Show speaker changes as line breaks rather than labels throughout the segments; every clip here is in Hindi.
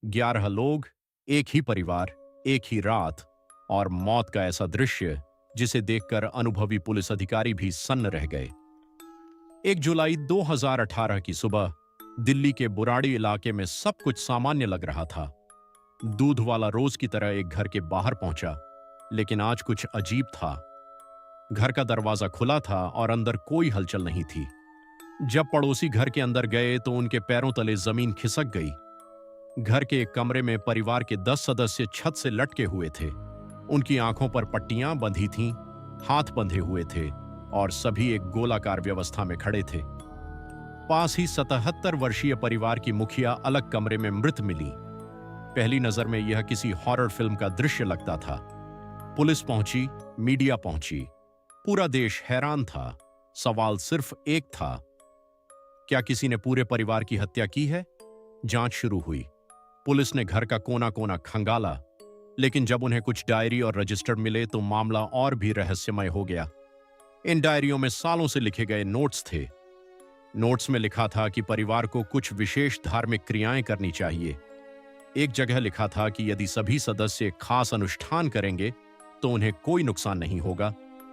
11 लोग, एक ही परिवार, एक ही रात और मौत का ऐसा दृश्य जिसे देखकर अनुभवी पुलिस अधिकारी भी सन्न रह गए। 1 जुलाई 2018 की सुबह दिल्ली के बुराड़ी इलाके में सब कुछ सामान्य लग रहा था। दूध वाला रोज की तरह एक घर के बाहर पहुंचा, लेकिन आज कुछ अजीब था। घर का दरवाजा खुला था और अंदर कोई हलचल नहीं थी। जब पड़ोसी घर के अंदर गए तो उनके पैरों तले जमीन खिसक गई। घर के एक कमरे में परिवार के 10 सदस्य छत से लटके हुए थे। उनकी आंखों पर पट्टियां बंधी थीं, हाथ बंधे हुए थे और सभी एक गोलाकार व्यवस्था में खड़े थे। पास ही 77 वर्षीय परिवार की मुखिया अलग कमरे में मृत मिली। पहली नजर में यह किसी हॉरर फिल्म का दृश्य लगता था। पुलिस पहुंची, मीडिया पहुंची, पूरा देश हैरान था। सवाल सिर्फ एक था, क्या किसी ने पूरे परिवार की हत्या की है? जांच शुरू हुई। पुलिस ने घर का कोना कोना खंगाला, लेकिन जब उन्हें कुछ डायरी और रजिस्टर मिले तो मामला और भी रहस्यमय हो गया। इन डायरियों में सालों से लिखे गए नोट्स थे। नोट्स में लिखा था कि परिवार को कुछ विशेष धार्मिक क्रियाएं करनी चाहिए। एक जगह लिखा था कि यदि सभी सदस्य खास अनुष्ठान करेंगे तो उन्हें कोई नुकसान नहीं होगा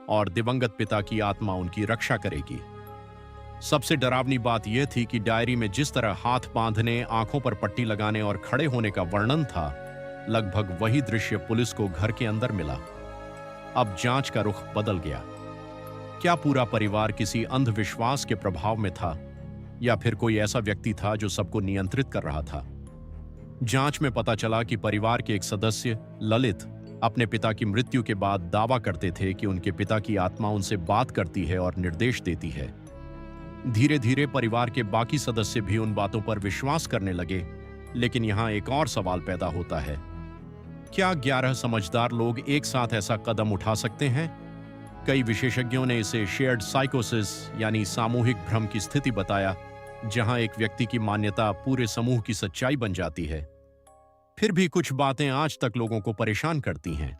और दिवंगत पिता की आत्मा उनकी रक्षा करेगी। सबसे डरावनी बात यह थी कि डायरी में जिस तरह हाथ बांधने, आंखों पर पट्टी लगाने और खड़े होने का वर्णन था, लगभग वही दृश्य पुलिस को घर के अंदर मिला। अब जांच का रुख बदल गया। क्या पूरा परिवार किसी अंधविश्वास के प्रभाव में था या फिर कोई ऐसा व्यक्ति था जो सबको नियंत्रित कर रहा था? जांच में पता चला कि परिवार के एक सदस्य ललित अपने पिता की मृत्यु के बाद दावा करते थे कि उनके पिता की आत्मा उनसे बात करती है और निर्देश देती है। धीरे धीरे परिवार के बाकी सदस्य भी उन बातों पर विश्वास करने लगे, लेकिन यहां एक और सवाल पैदा होता है, क्या 11 समझदार लोग एक साथ ऐसा कदम उठा सकते हैं? कई विशेषज्ञों ने इसे शेयर्ड साइकोसिस यानी सामूहिक भ्रम की स्थिति बताया, जहां एक व्यक्ति की मान्यता पूरे समूह की सच्चाई बन जाती है। फिर भी कुछ बातें आज तक लोगों को परेशान करती हैं।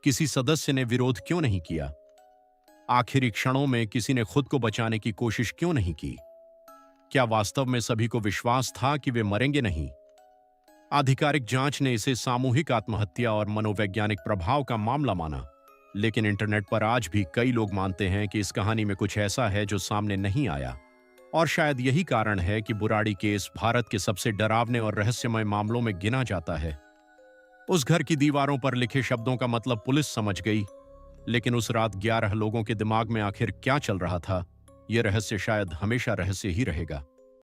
किसी सदस्य ने विरोध क्यों नहीं किया? आखिरी क्षणों में किसी ने खुद को बचाने की कोशिश क्यों नहीं की? क्या वास्तव में सभी को विश्वास था कि वे मरेंगे नहीं? आधिकारिक जांच ने इसे सामूहिक आत्महत्या और मनोवैज्ञानिक प्रभाव का मामला माना, लेकिन इंटरनेट पर आज भी कई लोग मानते हैं कि इस कहानी में कुछ ऐसा है जो सामने नहीं आया। और शायद यही कारण है कि बुराड़ी केस भारत के सबसे डरावने और रहस्यमय मामलों में गिना जाता है। उस घर की दीवारों पर लिखे शब्दों का मतलब पुलिस समझ गई, लेकिन उस रात 11 लोगों के दिमाग में आखिर क्या चल रहा था, यह रहस्य शायद हमेशा रहस्य ही रहेगा।